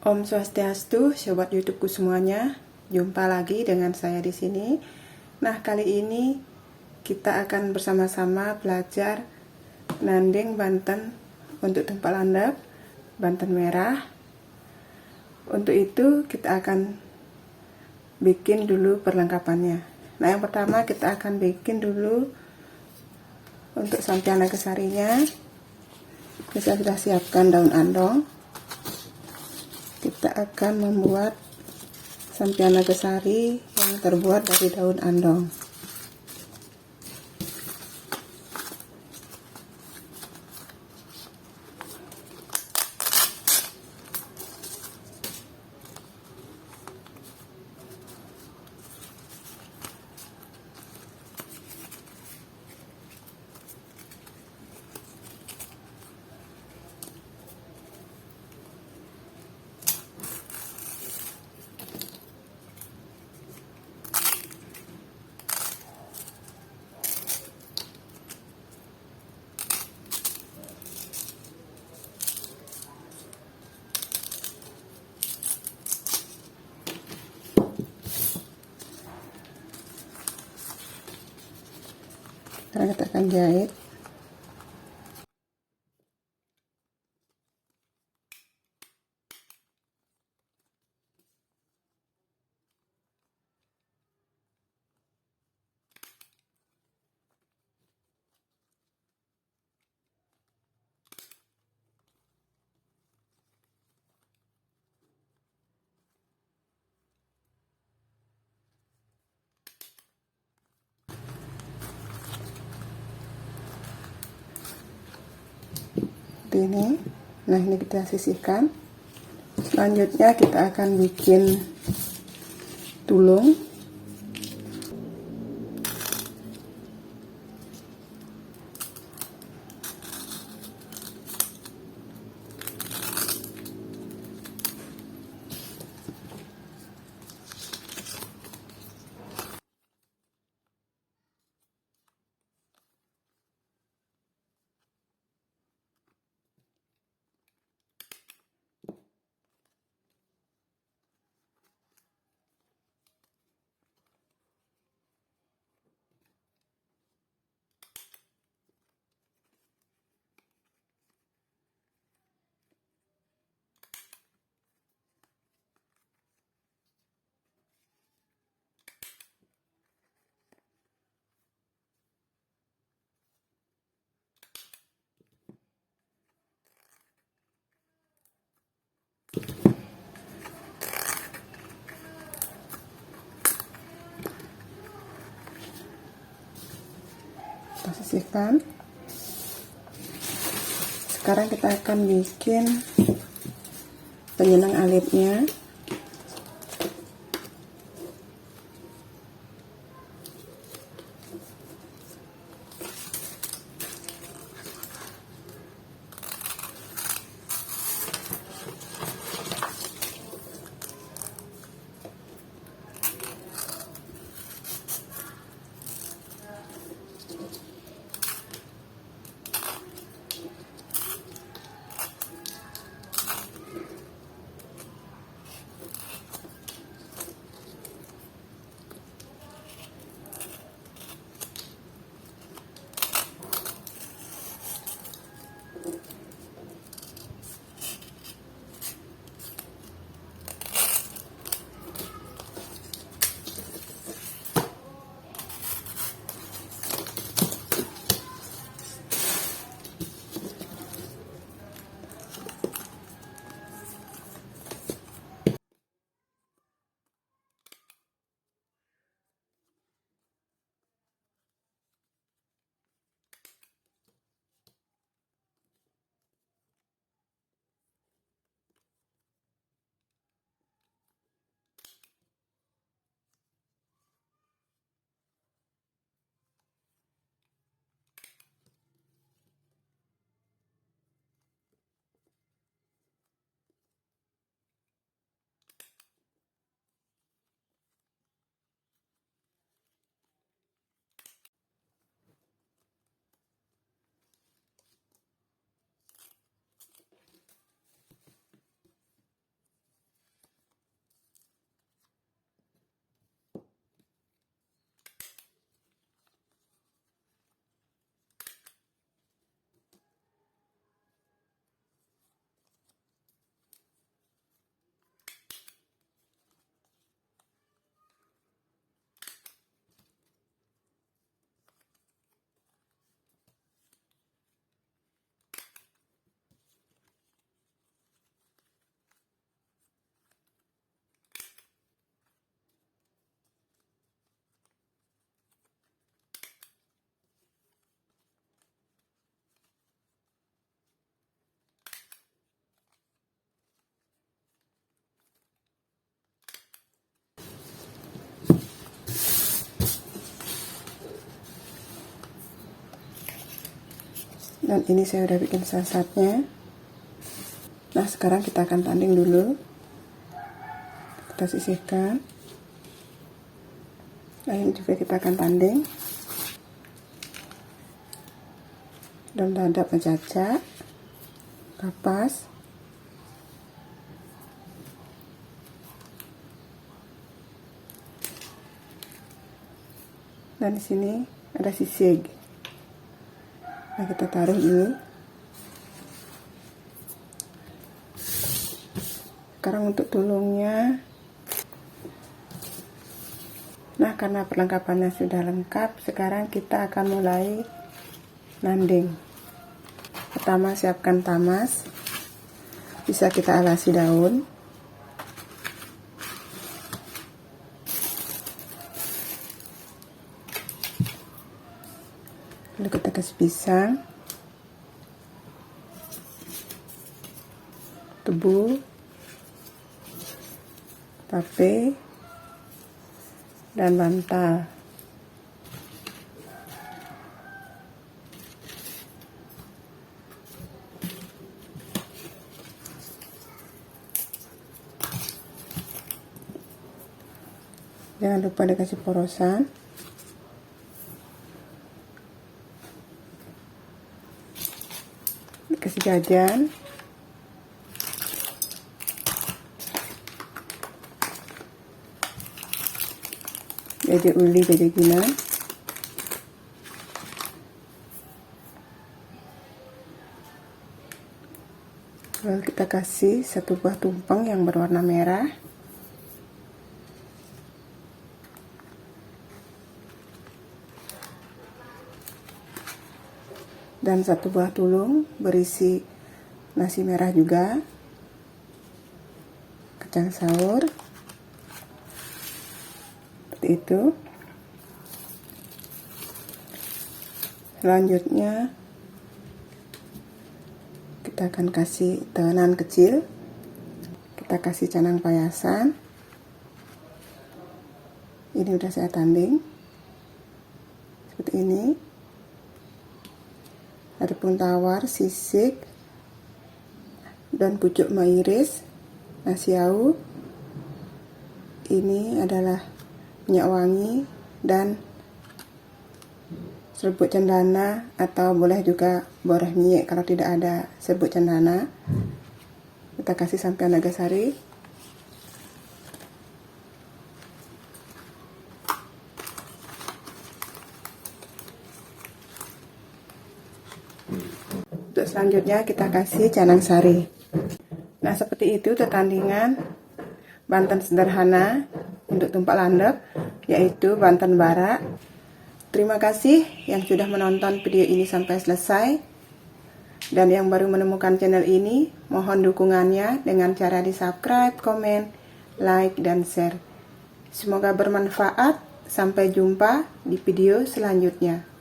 Om Swastiastu, sobat YouTubeku semuanya. Jumpa lagi dengan saya di sini. Nah, kali ini kita akan bersama-sama belajar nanding Banten untuk tempat landap, Banten merah. Untuk itu kita akan bikin dulu perlengkapannya. Nah, yang pertama kita akan bikin dulu untuk sampian nagasarinya. Kita sudah siapkan daun andong. Kita akan membuat sampian nagasari yang terbuat dari daun andong. Sekarang kita akan jahit. Ini, nah ini kita sisihkan. Selanjutnya kita akan bikin tulung. Kita sisihkan. Sekarang kita akan bikin penyenang alitnya. Dan ini saya udah bikin sasatnya. Nah, sekarang kita akan tanding dulu. Kita sisihkan. Nah, ini juga kita akan tanding. Dan dada pecacak, kapas, dan di sini ada sisig. Nah, kita taruh dulu. Sekarang untuk tulungnya. Nah, karena perlengkapannya sudah lengkap, sekarang kita akan mulai nanding. Pertama, siapkan tamas. Bisa kita alasi daun. Lalu kita kasih pisang, tebu, tape, dan bantal. Jangan lupa dikasih porosan. Dikasih jajan. Jajan uli, jajan gina. Lalu kita kasih satu buah tumpeng yang berwarna merah. Dan satu buah tulung berisi nasi merah juga, kacang saur, seperti itu. Selanjutnya kita akan kasih tenan kecil, kita kasih canang payasan. Ini udah saya tanding seperti ini. Adapun tawar, sisik, dan pucuk mairis, nasi au. Ini adalah minyak wangi dan serbuk cendana, atau boleh juga boreh minyak kalau tidak ada serbuk cendana. Kita kasih sampai naga sari. Untuk selanjutnya kita kasih canang sari. Nah, seperti itu pertandingan Banten sederhana untuk tumpak landep, yaitu Banten Barak. Terima kasih yang sudah menonton video ini sampai selesai. Dan yang baru menemukan channel ini, mohon dukungannya dengan cara di subscribe, komen, like, dan share. Semoga bermanfaat. Sampai jumpa di video selanjutnya.